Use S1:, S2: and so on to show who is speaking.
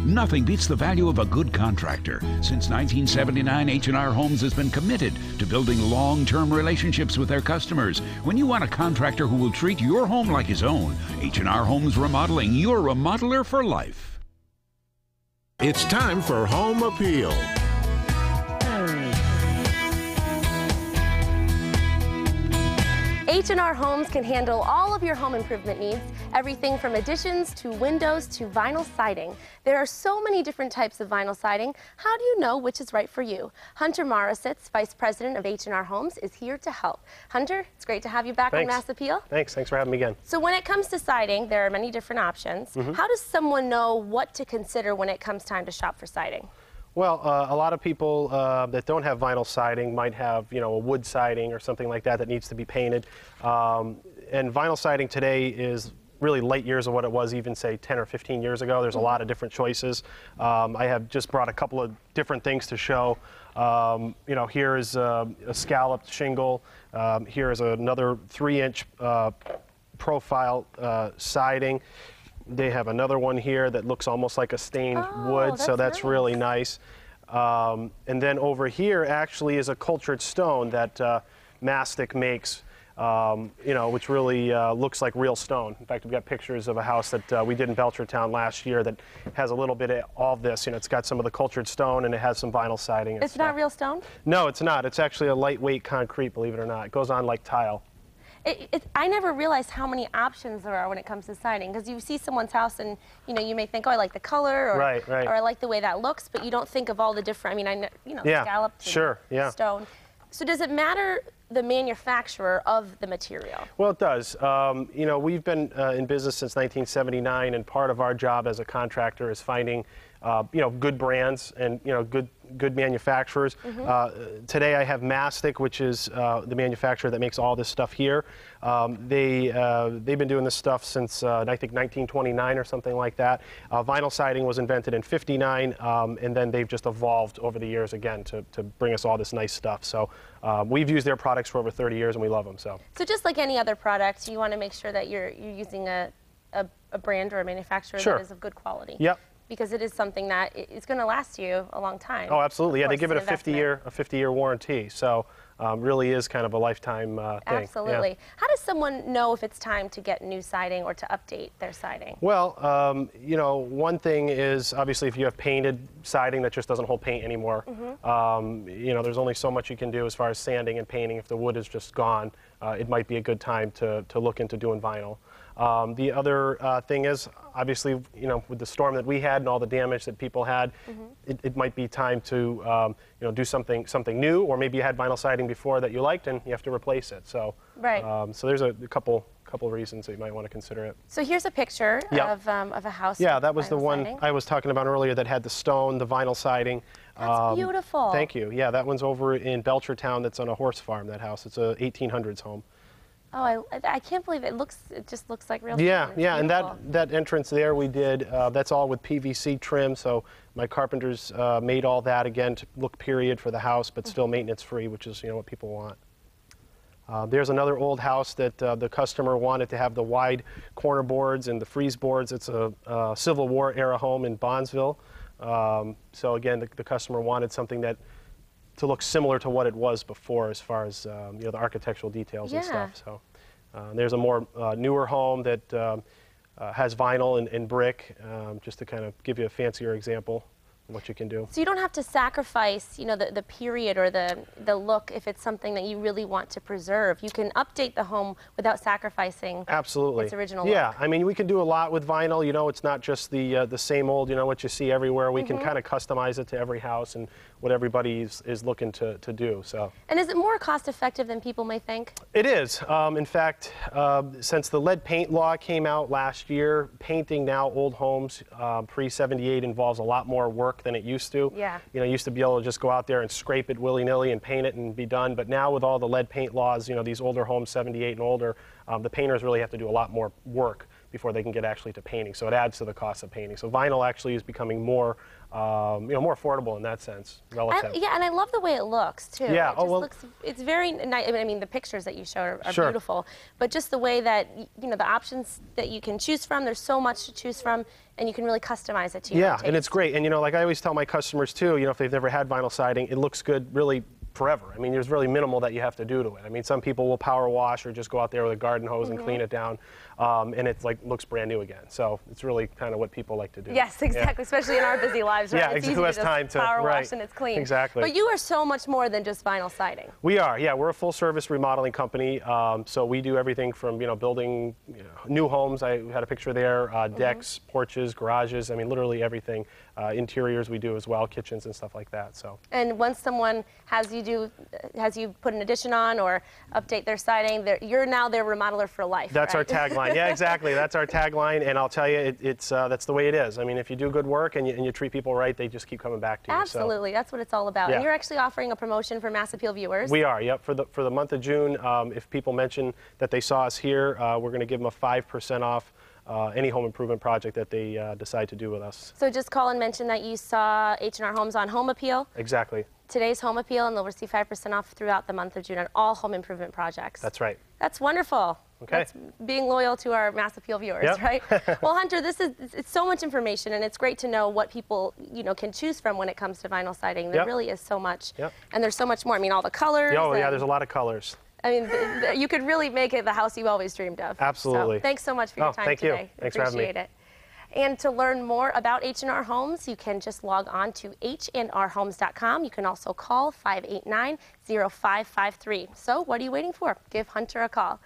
S1: Nothing beats the value of a good contractor. Since 1979, H&R Homes has been committed to building long-term relationships with their customers. When you want a contractor who will treat your home like his own, H&R Homes Remodeling, your remodeler for life.
S2: It's time for Home Appeal.
S3: H&R Homes can handle all of your home improvement needs, everything from additions to windows to vinyl siding. There are so many different types of vinyl siding. How do you know which is right for you? Hunter Marosits, Vice President of H&R Homes, is here to help. Hunter, it's great to have you back on Mass Appeal.
S4: Thanks for having me again.
S3: So when it comes to siding, there are many different options. How does someone know what to consider when it comes time to shop for siding?
S4: Well, a lot of people that don't have vinyl siding might have, a wood siding or something like that that needs to be painted. And vinyl siding today is really light years of what it was even, say, 10 or 15 years ago. There's a lot of different choices. I have just brought a couple of different things to show. Here is a scalloped shingle. Here is another 3-inch profile siding. They have another one here that looks almost like a stained wood, so that's really nice. And then over here actually is a cultured stone that Mastic makes, which really looks like real stone. In fact, we've got pictures of a house that we did in Belchertown last year that has a little bit of all this. It's got some of the cultured stone and it has some vinyl siding.
S3: It's not real stone? No,
S4: it's not. It's actually a lightweight concrete, believe it or not. It goes on like tile.
S3: I never realized how many options there are when it comes to siding, because you see someone's house and you may think, oh, I like the color, or or I like the way that looks, but you don't think of all the different. Scalloped stone. So does it matter the manufacturer of the material?
S4: Well, it does. We've been in business since 1979, and part of our job as a contractor is finding good brands and good manufacturers. Today I have Mastic, which is the manufacturer that makes all this stuff here. They've been doing this stuff since I think 1929 or something like that. Vinyl siding was invented in '59, and then they've just evolved over the years again to bring us all this nice stuff. So we've used their products for over 30 years and we love them. So
S3: just like any other product, you want to make sure that you're using a brand or a manufacturer that is of good quality.
S4: Yep.
S3: Because it is something that is going to last you a long time.
S4: Oh, absolutely. Yeah, they give it a 50-year warranty. So really is kind of a lifetime thing.
S3: Absolutely.
S4: Yeah.
S3: How does someone know if it's time to get new siding or to update their siding?
S4: Well, one thing is obviously if you have painted siding that just doesn't hold paint anymore, there's only so much you can do as far as sanding and painting. If the wood is just gone, it might be a good time to look into doing vinyl. The other thing is, obviously, with the storm that we had and all the damage that people had, it might be time to, do something new, or maybe you had vinyl siding before that you liked and you have to replace it. So, so there's a couple reasons that you might want to consider it.
S3: So here's a picture of a house.
S4: Yeah, that was the one
S3: siding.
S4: I was talking about earlier that had the stone, the vinyl siding.
S3: That's beautiful.
S4: Thank you. Yeah, that one's over in Belchertown. That's on a horse farm. That house. It's a 1800s home.
S3: Oh, I can't believe it just looks like real.
S4: Yeah, and that entrance there we did, that's all with PVC trim, so my carpenters made all that again to look period for the house, but still maintenance free, which is what people want. There's another old house that the customer wanted to have the wide corner boards and the frieze boards. It's a Civil War era home in Bondsville. So again, the customer wanted something to look similar to what it was before, as far as the architectural details and stuff. So there's a more newer home that has vinyl and brick, just to kind of give you a fancier example of what you can do.
S3: So you don't have to sacrifice, the period or the look if it's something that you really want to preserve. You can update the home without sacrificing its original look.
S4: Yeah, I mean, we can do a lot with vinyl. It's not just the same old, what you see everywhere. We can kind of customize it to every house and what everybody is looking to do. So. And
S3: is it more cost effective than people may think?
S4: It is. In fact, since the lead paint law came out last year, painting now old homes pre-78 involves a lot more work than it used to.
S3: Yeah.
S4: You used to be able to just go out there and scrape it willy-nilly and paint it and be done. But now with all the lead paint laws, these older homes, 78 and older, the painters really have to do a lot more work before they can get actually to painting. So it adds to the cost of painting. So vinyl actually is becoming more, more affordable in that sense, relative.
S3: Yeah, and I love the way it looks too.
S4: Yeah.
S3: It just looks, it's very nice. I mean, the pictures that you show are
S4: Sure.
S3: beautiful, but just the way that, the options that you can choose from, there's so much to choose from, and you can really customize it to your own taste.
S4: And it's great. And like I always tell my customers too, if they've never had vinyl siding, it looks good really forever. I mean, there's really minimal that you have to do to it. I mean, some people will power wash or just go out there with a garden hose and clean it down, and it's like looks brand new again. So it's really kind of what people like to do.
S3: Yes, exactly. Especially in our busy lives, right?
S4: Yeah,
S3: it's easy
S4: who has
S3: to just
S4: time to
S3: power wash and it's clean.
S4: Exactly.
S3: But you are so much more than just vinyl siding.
S4: We are, yeah. We're a full-service remodeling company, so we do everything from building new homes. I had a picture there, decks, porches, garages. I mean, literally everything. Interiors we do as well, kitchens and stuff like that. So.
S3: And once someone has you put an addition on or update their siding, you're now their remodeler for life.
S4: That's
S3: right?
S4: our tagline. Yeah, exactly. That's our tagline, and I'll tell you, that's the way it is. I mean, if you do good work and you treat people right, they just keep coming back to you.
S3: Absolutely, that's what it's all about.
S4: Yeah.
S3: And you're actually offering a promotion for Mass Appeal viewers.
S4: We are, yep. For the month of June, if people mention that they saw us here, we're going to give them a 5% off any home improvement project that they decide to do with us.
S3: So just call and mention that you saw H&R Homes on Home Appeal.
S4: Exactly.
S3: Today's Home Appeal, and they'll receive 5% off throughout the month of June on all home improvement projects.
S4: That's right.
S3: That's wonderful.
S4: Okay.
S3: That's being loyal to our Mass Appeal viewers,
S4: Yep.
S3: right? Well, Hunter, it's so much information, and it's great to know what people can choose from when it comes to vinyl siding. There really is so much, and there's so much more. I mean, all the colors.
S4: Oh, yeah, there's a lot of colors.
S3: I mean, you could really make it the house you always dreamed of.
S4: Absolutely.
S3: So, thanks so much for your time
S4: thank
S3: today.
S4: you. Thanks for having me.
S3: Appreciate it. And to learn more about H&R Homes, you can just log on to hnrhomes.com. You can also call 589-0553. So what are you waiting for? Give Hunter a call.